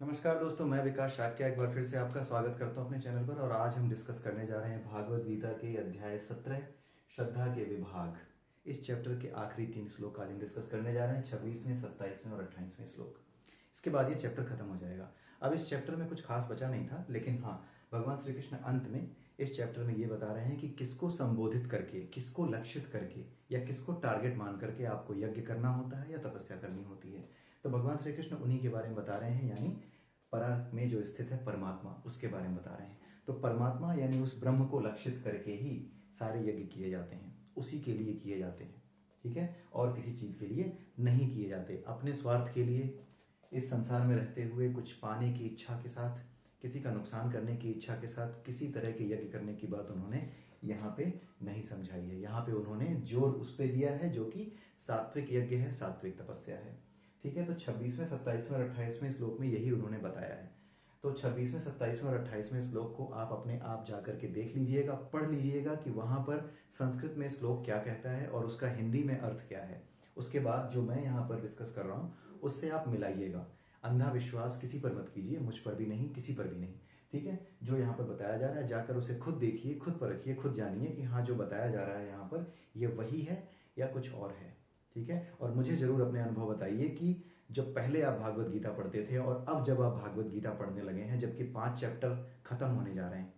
नमस्कार दोस्तों, मैं विकास शाक्य एक बार फिर से आपका स्वागत करता हूं अपने चैनल पर। और आज हम डिस्कस करने जा रहे हैं भागवत गीता के अध्याय 17 श्रद्धा के विभाग। इस चैप्टर के आखिरी 3 श्लोक आज हम डिस्कस करने जा रहे हैं, 26वें, 27वें और 28वें श्लोक। इसके बाद ये चैप्टर खत्म हो जाएगा। अब इस चैप्टर में कुछ खास बचा नहीं था, लेकिन हाँ, भगवान श्री कृष्ण अंत में इस चैप्टर में ये बता रहे हैं कि किसको संबोधित करके, किसको लक्षित करके या किसको टारगेट मान करके आपको यज्ञ करना होता है या तपस्या करनी होती है। तो भगवान श्री कृष्ण उन्हीं के बारे में बता रहे हैं, यानी परा में जो स्थित है परमात्मा, उसके बारे में बता रहे हैं। तो परमात्मा यानी उस ब्रह्म को लक्षित करके ही सारे यज्ञ किए जाते हैं, उसी के लिए किए जाते हैं, ठीक है। और किसी चीज के लिए नहीं किए जाते। अपने स्वार्थ के लिए, इस संसार में रहते हुए कुछ पाने की इच्छा के साथ, किसी का नुकसान करने की इच्छा के साथ किसी तरह के यज्ञ करने की बात उन्होंने यहाँ पे नहीं समझाई है। यहाँ पे उन्होंने जोर उस पे दिया है जो कि सात्विक यज्ञ है, सात्विक तपस्या है, ठीक है। तो 26वें, 27वें और 28वें श्लोक में यही उन्होंने बताया है। तो 26वें, 27वें और 28वें श्लोक को आप अपने आप जाकर के देख लीजिएगा, पढ़ लीजिएगा कि वहां पर संस्कृत में श्लोक क्या कहता है और उसका हिंदी में अर्थ क्या है। उसके बाद जो मैं यहाँ पर डिस्कस कर रहा हूँ उससे आप मिलाइएगा। अंधा विश्वास किसी पर मत कीजिए, मुझ पर भी नहीं, किसी पर भी नहीं, ठीक है। जो यहाँ पर बताया जा रहा है जाकर उसे खुद देखिए, खुद परखिए, खुद जानिए कि हाँ, जो बताया जा रहा है यहाँ पर ये वही है या कुछ और है, ठीक है। और मुझे जरूर अपने अनुभव बताइए कि जब पहले आप भागवत गीता पढ़ते थे और अब जब आप भागवत गीता पढ़ने लगे हैं, जबकि 5 चैप्टर खत्म होने जा रहे हैं,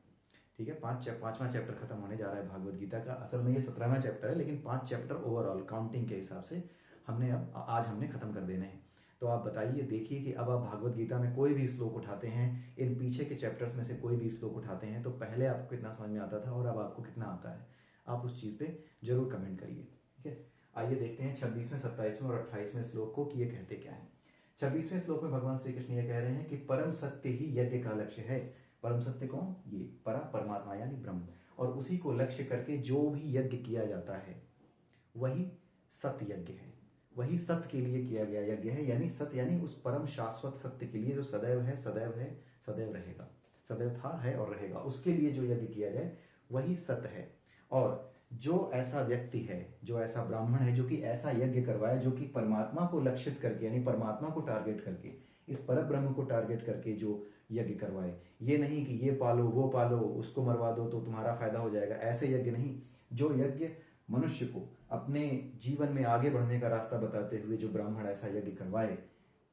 ठीक है। पांचवा चैप्टर खत्म होने जा रहा है भागवत गीता का। असल में ये 17वां चैप्टर है, लेकिन 5 चैप्टर ओवरऑल काउंटिंग के हिसाब से आज हमने खत्म कर देने हैं। तो आप बताइए, देखिए कि अब आप भागवत गीता में कोई भी श्लोक उठाते हैं, इन पीछे के चैप्टर्स में से कोई भी श्लोक उठाते हैं, तो पहले आपको कितना समझ में आता था और अब आपको कितना आता है। आप उस चीज पे जरूर कमेंट करिए, ठीक है। आइए देखते हैं 26वें, 27वें और 28वें श्लोक को कि ये कहते क्या है। 26वें श्लोक में भगवान श्री कृष्ण ये कह रहे हैं कि परम सत्य ही यज्ञ का लक्ष्य है। परम सत्य कौन? ये परमात्मा यानी ब्रह्म। और उसी को लक्ष्य करके जो भी यज्ञ किया जाता है वही सत्य यज्ञ है, वही सत्य के लिए किया गया यज्ञ है। यानी सत्य यानी उस परम शाश्वत सत्य के लिए जो सदैव है, सदैव है, सदैव रहेगा, सदैव था, है और रहेगा, उसके लिए जो यज्ञ किया जाए वही सत्य है। और जो ऐसा व्यक्ति है, जो ऐसा ब्राह्मण है जो कि ऐसा यज्ञ करवाए, जो कि परमात्मा को लक्षित करके यानी परमात्मा को टारगेट करके, इस पर ब्रह्म को टारगेट करके जो यज्ञ करवाए, ये नहीं कि ये पालो वो पालो, उसको मरवा दो तो तुम्हारा फायदा हो जाएगा, ऐसे यज्ञ नहीं। जो यज्ञ मनुष्य को अपने जीवन में आगे बढ़ने का रास्ता बताते हुए जो ब्राह्मण ऐसा यज्ञ करवाए,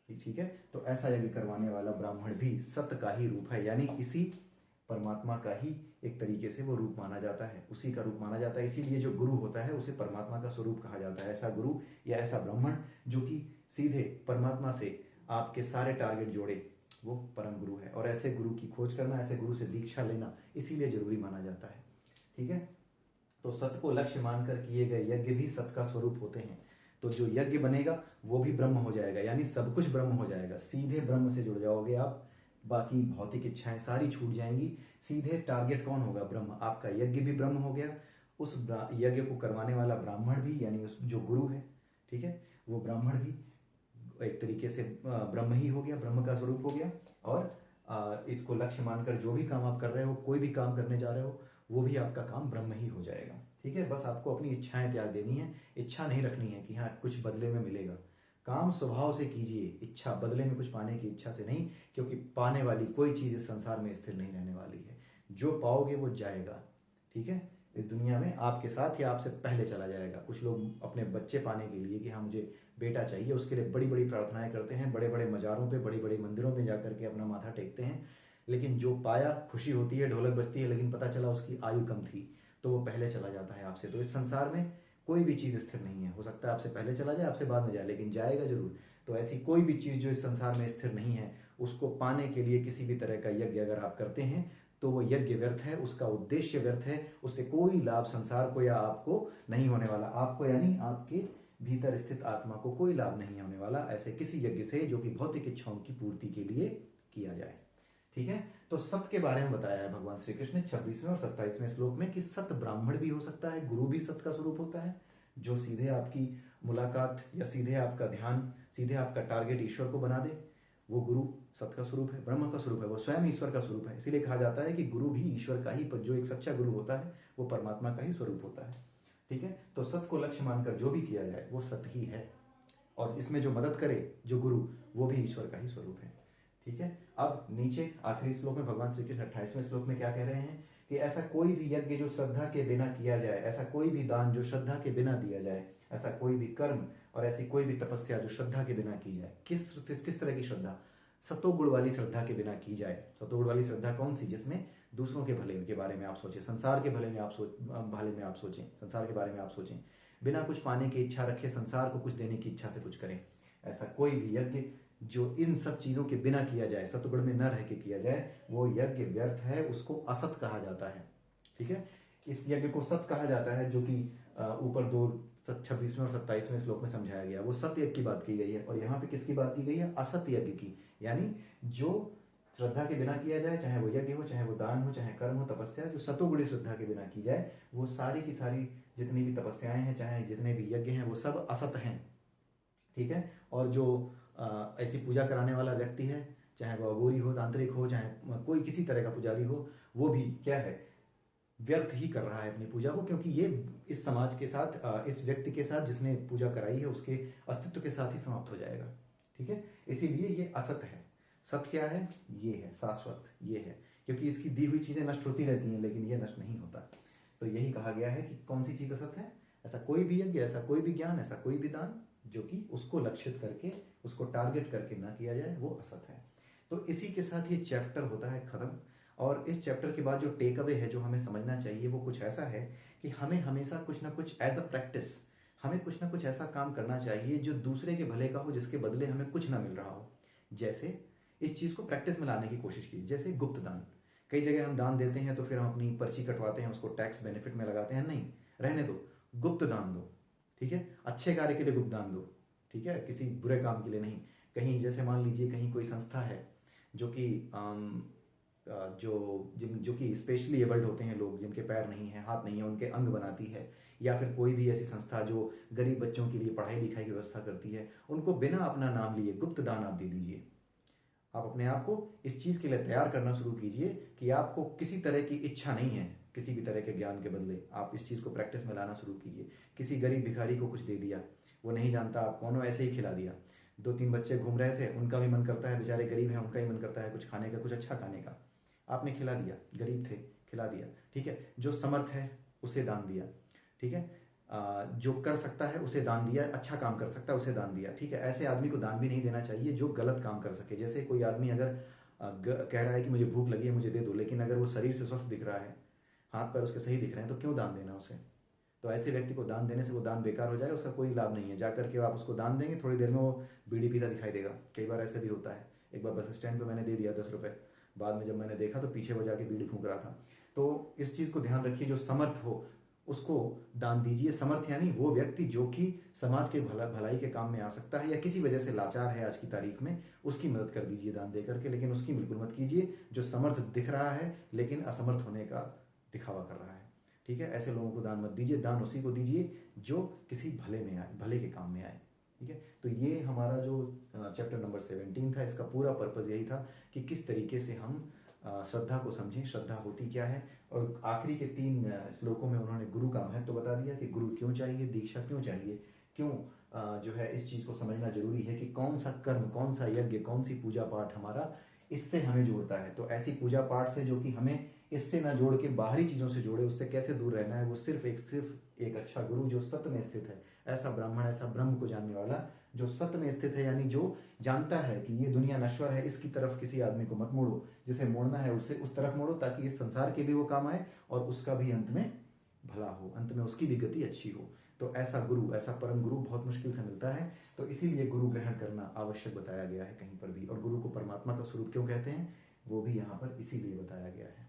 ठीक है, तो ऐसा यज्ञ करवाने वाला ब्राह्मण भी सत्य का ही रूप है, यानी इसी परमात्मा का ही एक तरीके से वो रूप माना जाता है, उसी का रूप माना जाता है। इसीलिए जो गुरु होता है उसे परमात्मा का स्वरूप कहा जाता है। ऐसा गुरु या ऐसा ब्राह्मण जो कि सीधे परमात्मा से आपके सारे टारगेट जोड़े, वो परम गुरु है। और ऐसे गुरु की खोज करना, ऐसे गुरु से दीक्षा लेना इसीलिए जरूरी माना जाता है, ठीक है। तो सत्य को लक्ष्य मानकर किए गए यज्ञ भी सत्य का स्वरूप होते हैं। तो जो यज्ञ बनेगा वो भी ब्रह्म हो जाएगा, यानी सब कुछ ब्रह्म हो जाएगा। सीधे ब्रह्म से जुड़ जाओगे आप, बाकी भौतिक इच्छाएं सारी छूट जाएंगी। सीधे टारगेट कौन होगा? ब्रह्म। आपका यज्ञ भी ब्रह्म हो गया, उस यज्ञ को करवाने वाला ब्राह्मण भी, यानी उस जो गुरु है, ठीक है, वो ब्राह्मण भी एक तरीके से ब्रह्म ही हो गया, ब्रह्म का स्वरूप हो गया। और इसको लक्ष्य मानकर जो भी काम आप कर रहे हो, कोई भी काम करने जा रहे हो, वो भी आपका काम ब्रह्म ही हो जाएगा, ठीक है। बस आपको अपनी इच्छाएं त्याग देनी है, इच्छा नहीं रखनी है कि हाँ कुछ बदले में मिलेगा। काम स्वभाव से कीजिए, इच्छा बदले में कुछ पाने की इच्छा से नहीं, क्योंकि पाने वाली कोई चीज इस संसार में स्थिर नहीं रहने वाली है। जो पाओगे वो जाएगा, ठीक है। इस दुनिया में आपके साथ या आपसे पहले चला जाएगा। कुछ लोग अपने बच्चे पाने के लिए कि हाँ मुझे बेटा चाहिए, उसके लिए बड़ी बड़ी प्रार्थनाएं करते हैं, बड़े बड़े मजारों पे, बड़े बड़े मंदिरों में जाकर के अपना माथा टेकते हैं, लेकिन जो पाया खुशी होती है, ढोलक बजती है, लेकिन पता चला उसकी आयु कम थी, तो वो पहले चला जाता है आपसे। तो इस संसार में कोई भी चीज स्थिर नहीं है। हो सकता है आपसे पहले चला जाए, आपसे बाद में जाए, लेकिन जाएगा जरूर। तो ऐसी कोई भी चीज जो इस संसार में स्थिर नहीं है, उसको पाने के लिए किसी भी तरह का यज्ञ अगर आप करते हैं तो वो यज्ञ व्यर्थ है, उसका उद्देश्य व्यर्थ है, उससे कोई लाभ संसार को या आपको नहीं होने वाला। आपको यानी आपके भीतर स्थित आत्मा को कोई लाभ नहीं होने वाला ऐसे किसी यज्ञ से जो कि भौतिक इच्छाओं की पूर्ति के लिए किया जाए, ठीक है। तो सत्य के बारे में बताया है भगवान श्री कृष्ण ने 26वें और 27वें श्लोक में कि सत्य ब्राह्मण भी हो सकता है, गुरु भी सत्य का स्वरूप होता है। जो सीधे आपकी मुलाकात या सीधे आपका ध्यान, सीधे आपका टारगेट ईश्वर को बना दे, वो गुरु सत्य का स्वरूप है, ब्रह्म का स्वरूप है, वो स्वयं ईश्वर का स्वरूप है। इसीलिए कहा जाता है कि गुरु भी ईश्वर का ही, जो एक सच्चा गुरु होता है वो परमात्मा का ही स्वरूप होता है, ठीक है। तो सत्य को लक्ष्य मानकर जो भी किया जाए वो सत्य ही है, और इसमें जो मदद करे जो गुरु, वो भी ईश्वर का ही स्वरूप है, ठीक है। अब नीचे आखिरी श्लोक में भगवान श्री कृष्ण 28वें श्लोक में क्या कह रहे हैं कि ऐसा कोई भी यज्ञ जो श्रद्धा के बिना किया जाए, ऐसा कोई भी दान जो श्रद्धा के बिना दिया जाए, ऐसा कोई भी कर्म और ऐसी कोई भी तपस्या जो श्रद्धा के बिना की जाए। किस तरह की श्रद्धा? सतोगुण वाली श्रद्धा के बिना की जाए। सतोगुण वाली श्रद्धा कौन सी? जिसमें दूसरों के भले के बारे में आप सोचें, संसार के भले में आप सोचें, संसार के बारे में आप सोचें, बिना कुछ पाने की इच्छा रखे संसार को कुछ देने की इच्छा से कुछ करें। ऐसा कोई भी यज्ञ जो इन सब चीजों के बिना किया जाए, सतगुण में न रह के किया जाए, वो यज्ञ व्यर्थ है, उसको असत कहा जाता है। ठीक है। इस यज्ञ को सत कहा जाता है, जो कि ऊपर 26वें और 27वें श्लोक में समझाया गया। वो सत्य यज्ञ की बात की गई है, और यहाँ पे किसकी बात की गई है? असत्य यज्ञ की। यानी जो श्रद्धा के बिना किया जाए, चाहे वो यज्ञ हो, चाहे वो दान हो, चाहे कर्म हो, तपस्या, जो सतोगुणी श्रद्धा के बिना की जाए, वो सारी की सारी जितनी भी तपस्याएं हैं, चाहे जितने भी यज्ञ हैं, वो सब असत हैं। ठीक है। और जो ऐसी पूजा कराने वाला व्यक्ति है, चाहे वो अघोरी हो, तांत्रिक हो, चाहे कोई किसी तरह का पुजारी हो, वो भी क्या है? व्यर्थ ही कर रहा है अपनी पूजा को, क्योंकि ये इस समाज के साथ, इस व्यक्ति के साथ जिसने पूजा कराई है, उसके अस्तित्व के साथ ही समाप्त हो जाएगा। ठीक है। इसीलिए ये असत है। सत क्या है? ये है शाश्वत, ये है, क्योंकि इसकी दी हुई चीजें नष्ट होती रहती हैं, लेकिन ये नष्ट नहीं होता। तो यही कहा गया है कि कौन सी चीज असत है? ऐसा कोई भी यज्ञ, ऐसा कोई भी ज्ञान, ऐसा कोई भी दान जो कि उसको लक्षित करके, उसको टारगेट करके ना किया जाए, वो असत है। तो इसी के साथ ये चैप्टर होता है खत्म। और इस चैप्टर के बाद जो टेक अवे है, जो हमें समझना चाहिए, वो कुछ ऐसा है कि हमें हमेशा कुछ ना कुछ एज अ प्रैक्टिस, हमें कुछ ना कुछ ऐसा काम करना चाहिए जो दूसरे के भले का हो, जिसके बदले हमें कुछ ना मिल रहा हो। जैसे इस चीज को प्रैक्टिस में लाने की कोशिश कीजिए। जैसे गुप्त दान। कई जगह हम दान देते हैं तो फिर हम अपनी पर्ची कटवाते हैं, उसको टैक्स बेनिफिट में लगाते हैं। नहीं, रहने दो, गुप्त दान दो। ठीक है। अच्छे कार्य के लिए गुप्त दान दो। ठीक है। किसी बुरे काम के लिए नहीं। कहीं जैसे मान लीजिए कहीं कोई संस्था है जो कि जो कि स्पेशली एबल्ड होते हैं लोग, जिनके पैर नहीं है, हाथ नहीं है, उनके अंग बनाती है, या फिर कोई भी ऐसी संस्था जो गरीब बच्चों के लिए पढ़ाई लिखाई की व्यवस्था करती है, उनको बिना अपना नाम लिए गुप्त दान आप दे दीजिए। आप अपने आप को इस चीज के लिए तैयार करना शुरू कीजिए कि आपको किसी तरह की इच्छा नहीं है किसी भी तरह के ज्ञान के बदले। आप इस चीज को प्रैक्टिस में लाना शुरू कीजिए। किसी गरीब भिखारी को कुछ दे दिया, वो नहीं जानता आप कौन हो, ऐसे ही खिला दिया। 2-3 बच्चे घूम रहे थे, उनका भी मन करता है, बेचारे गरीब हैं, उनका ही मन करता है कुछ खाने का, कुछ अच्छा खाने का, आपने खिला दिया। गरीब थे, खिला दिया। ठीक है। जो समर्थ है उसे दान दिया। ठीक है। जो कर सकता है उसे दान दिया, अच्छा काम कर सकता है उसे दान दिया। ठीक है। ऐसे आदमी को दान भी नहीं देना चाहिए जो गलत काम कर सके। जैसे कोई आदमी अगर कह रहा है कि मुझे भूख लगी है, मुझे दे दो, लेकिन अगर वो शरीर से स्वस्थ दिख रहा है, हाथ पैर उसके सही दिख रहे हैं, तो क्यों दान देना उसे? तो ऐसे व्यक्ति को दान देने से वो दान बेकार हो जाएगा, उसका कोई लाभ नहीं है। जाकर के आप उसको दान देंगे, थोड़ी देर में वो बीड़ी पीता दिखाई देगा। कई बार ऐसे भी होता है। एक बार बस स्टैंड पे मैंने दे दिया 10 रुपए, बाद में जब मैंने देखा तो पीछे वो जाके बीड़ी फूंक रहा था। तो इस चीज को ध्यान रखिए, जो समर्थ हो उसको दान दीजिए। समर्थ यानी वो व्यक्ति जो कि समाज के भलाई के काम में आ सकता है, या किसी वजह से लाचार है आज की तारीख में, उसकी मदद कर दीजिए दान दे करके। लेकिन उसकी बिल्कुल मत कीजिए जो समर्थ दिख रहा है लेकिन असमर्थ होने का दिखावा कर रहा है। ठीक है। ऐसे लोगों को दान मत दीजिए। दान उसी को दीजिए जो किसी भले में आए, भले के काम में आए। ठीक है। तो ये हमारा जो चैप्टर नंबर 17 था, इसका पूरा पर्पज यही था कि किस तरीके से हम श्रद्धा को समझें, श्रद्धा होती क्या है। और आखिरी के 3 श्लोकों में उन्होंने गुरु का महत्व बता दिया कि गुरु क्यों चाहिए, दीक्षा क्यों चाहिए, क्यों जो है इस चीज को समझना जरूरी है कि कौन सा कर्म, कौन सा यज्ञ, कौन सी पूजा पाठ हमारा इससे हमें जोड़ता है। तो ऐसी पूजा पाठ से जो कि हमें इससे ना जोड़ के बाहरी चीजों से जोड़े, उससे कैसे दूर रहना है। वो सिर्फ एक अच्छा गुरु जो सत्य में स्थित है, ऐसा ब्राह्मण, ऐसा ब्रह्म को जानने वाला जो सत्य में स्थित है, यानी जो जानता है कि ये दुनिया नश्वर है, इसकी तरफ किसी आदमी को मत मोड़ो। जिसे मोड़ना है उसे उस तरफ मोड़ो, ताकि इस संसार के भी वो काम आए और उसका भी अंत में भला हो, अंत में उसकी भी गति अच्छी हो। तो ऐसा गुरु, ऐसा परम गुरु बहुत मुश्किल से मिलता है। तो इसीलिए गुरु ग्रहण करना आवश्यक बताया गया है कहीं पर भी। और गुरु को परमात्मा का स्वरूप क्यों कहते हैं, वो भी यहाँ पर इसीलिए बताया गया है।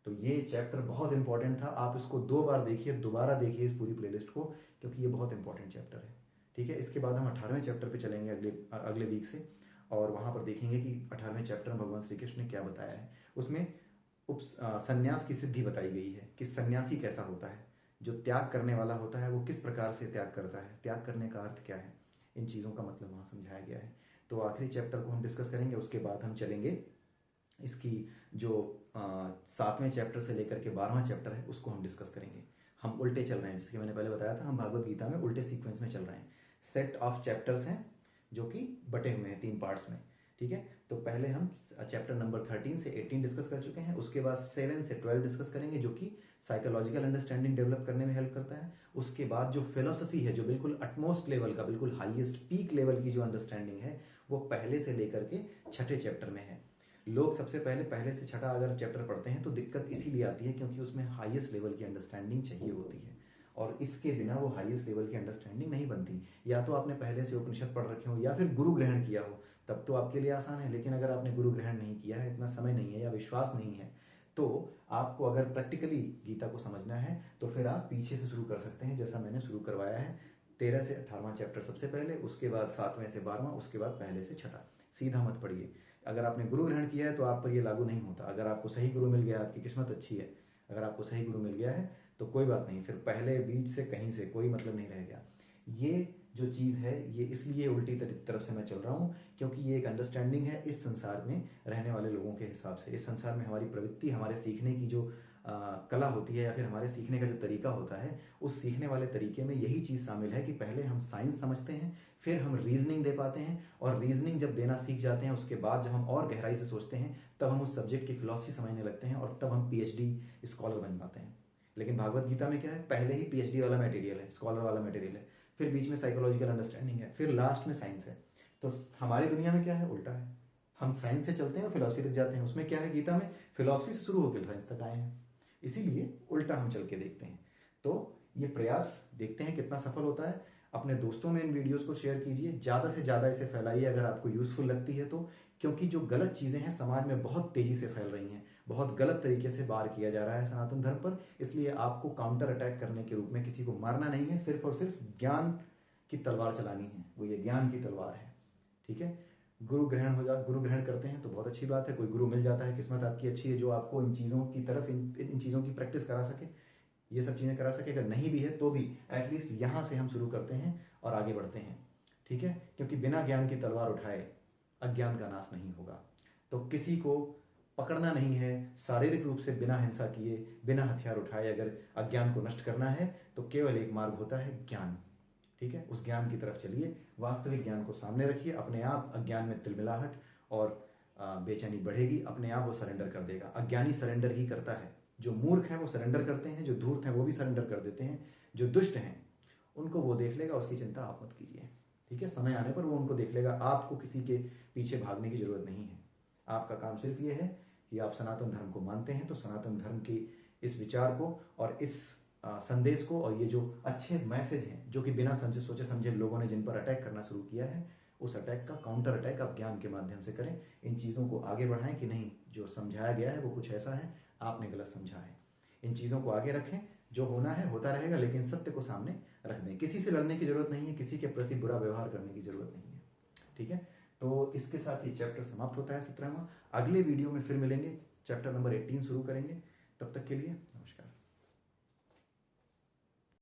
तो ये चैप्टर बहुत इंपॉर्टेंट था। आप इसको 2 बार देखिए, दोबारा देखिए इस पूरी प्लेलिस्ट को, क्योंकि ये बहुत इंपॉर्टेंट चैप्टर है। ठीक है। इसके बाद हम 18वें चैप्टर पे चलेंगे अगले वीक से, और वहां पर देखेंगे कि 18वें चैप्टर में भगवान श्री कृष्ण ने क्या बताया है। उसमें संन्यास की सिद्धि बताई गई है कि सन्यासी कैसा होता है, जो त्याग करने वाला होता है वो किस प्रकार से त्याग करता है, त्याग करने का अर्थ क्या है, इन चीज़ों का मतलब वहाँ समझाया गया है। तो आखिरी चैप्टर को हम डिस्कस करेंगे, उसके बाद हम चलेंगे इसकी जो 7वें चैप्टर से लेकर के 12वां चैप्टर है उसको हम डिस्कस करेंगे। हम उल्टे चल रहे हैं, जैसे कि मैंने पहले बताया था, हम भागवत गीता में उल्टे सीक्वेंस में चल रहे हैं। सेट ऑफ चैप्टर्स हैं जो कि बटे हुए हैं 3 पार्ट्स में। ठीक है, तो पहले हम चैप्टर नंबर 13 से 18 डिस्कस कर चुके हैं। उसके बाद 7 से 12 डिस्कस करेंगे, जो कि साइकोलॉजिकल अंडरस्टैंडिंग डेवलप करने में हेल्प करता है। उसके बाद जो फिलोसफी है, जो बिल्कुल अटमोस्ट लेवल का, बिल्कुल हाईएस्ट पीक लेवल की जो अंडरस्टैंडिंग है, वो पहले से लेकर के छठे चैप्टर में है। लोग सबसे पहले से छठा अगर चैप्टर पढ़ते हैं तो दिक्कत इसीलिए आती है क्योंकि उसमें हाईएस्ट लेवल की अंडरस्टैंडिंग चाहिए होती है, और इसके बिना वो हाईएस्ट लेवल की अंडरस्टैंडिंग नहीं बनती। या तो आपने पहले से उपनिषद पढ़ रखे हो या फिर गुरु ग्रहण किया हो, तब तो आपके लिए आसान है। लेकिन अगर आपने गुरु ग्रहण नहीं किया है, इतना समय नहीं है या विश्वास नहीं है, तो आपको अगर प्रैक्टिकली गीता को समझना है तो फिर आप पीछे से शुरू कर सकते हैं, जैसा मैंने शुरू करवाया है। 13 से 18वां चैप्टर सबसे पहले, उसके बाद 7वें से 12वां, उसके बाद पहले से छठा। सीधा मत पढ़िए। अगर आपने गुरु ग्रहण किया है तो आप पर ये लागू नहीं होता। अगर आपको सही गुरु मिल गया, आपकी किस्मत अच्छी है, अगर आपको सही गुरु मिल गया है तो कोई बात नहीं, फिर पहले बीच से कहीं से कोई मतलब नहीं रह गया। ये जो चीज़ है, ये इसलिए उल्टी तरफ से मैं चल रहा हूँ क्योंकि ये एक अंडरस्टैंडिंग है इस संसार में रहने वाले लोगों के हिसाब से। इस संसार में हमारी प्रवृत्ति, हमारे सीखने की जो कला होती है या फिर हमारे सीखने का जो तरीका होता है, उस सीखने वाले तरीके में यही चीज़ शामिल है कि पहले हम साइंस समझते हैं, फिर हम रीजनिंग दे पाते हैं, और रीजनिंग जब देना सीख जाते हैं उसके बाद जब हम और गहराई से सोचते हैं तब हम उस सब्जेक्ट की फिलॉसफी समझने लगते हैं, और तब हम PhD स्कॉलर बन पाते हैं। लेकिन भागवत गीता में क्या है, पहले ही PhD वाला मटेरियल है, स्कॉलर वाला मटेरियल है, फिर बीच में साइकोलॉजिकल अंडरस्टैंडिंग है, फिर लास्ट में साइंस है। तो हमारी दुनिया में क्या है, उल्टा है। हम साइंस से चलते हैं और फिलॉसफी तक जाते हैं। उसमें क्या है, गीता में फिलॉसफी से शुरू होकर साइंस तक आए हैं, इसीलिए उल्टा हम चल के देखते हैं। तो ये प्रयास देखते हैं कितना सफल होता है। अपने दोस्तों में इन वीडियोस को शेयर कीजिए, ज़्यादा से ज़्यादा इसे फैलाइए अगर आपको यूज़फुल लगती है तो, क्योंकि जो गलत चीज़ें हैं समाज में बहुत तेज़ी से फैल रही हैं, बहुत गलत तरीके से वार किया जा रहा है सनातन धर्म पर। इसलिए आपको काउंटर अटैक करने के रूप में किसी को मारना नहीं है, सिर्फ और सिर्फ ज्ञान की तलवार चलानी है। वो ये ज्ञान की तलवार है, ठीक है। गुरु ग्रहण करते हैं तो बहुत अच्छी बात है, कोई गुरु मिल जाता है, किस्मत आपकी अच्छी है जो आपको इन चीज़ों की तरफ, इन चीज़ों की प्रैक्टिस करा सके, ये सब चीज़ें करा सके। अगर नहीं भी है तो भी एटलीस्ट यहाँ से हम शुरू करते हैं और आगे बढ़ते हैं, ठीक है। क्योंकि बिना ज्ञान की तलवार उठाए अज्ञान का नाश नहीं होगा। तो किसी को पकड़ना नहीं है, शारीरिक रूप से बिना हिंसा किए, बिना हथियार उठाए अगर अज्ञान को नष्ट करना है तो केवल एक मार्ग होता है, ज्ञान, ठीक है। उस ज्ञान की तरफ चलिए, वास्तविक ज्ञान को सामने रखिए। अपने आप अज्ञान में तिलमिलाहट और बेचैनी बढ़ेगी, अपने आप वो सरेंडर कर देगा। अज्ञानी सरेंडर ही करता है, जो मूर्ख हैं वो सरेंडर करते हैं, जो धूर्त हैं वो भी सरेंडर कर देते हैं, जो दुष्ट हैं उनको वो देख लेगा, उसकी चिंता आप मत कीजिए, ठीक है। समय आने पर वो उनको देख लेगा, आपको किसी के पीछे भागने की जरूरत नहीं है। आपका काम सिर्फ ये है कि आप सनातन धर्म को मानते हैं तो सनातन धर्म के इस विचार को और इस संदेश को, और ये जो अच्छे मैसेज हैं जो कि बिना सोचे समझे लोगों ने जिन पर अटैक करना शुरू किया है, उस अटैक का काउंटर अटैक आप ज्ञान के माध्यम से करें। इन चीज़ों को आगे बढ़ाएं कि नहीं, जो समझाया गया है वो कुछ ऐसा है, आपने गलत समझा है। इन चीज़ों को आगे रखें, जो होना है होता रहेगा, लेकिन सत्य को सामने रख दें। किसी से लड़ने की जरूरत नहीं है, किसी के प्रति बुरा व्यवहार करने की जरूरत नहीं है, ठीक है। तो इसके साथ ये चैप्टर समाप्त होता है 17वां। अगले वीडियो में फिर मिलेंगे, चैप्टर नंबर 18 शुरू करेंगे। तब तक के लिए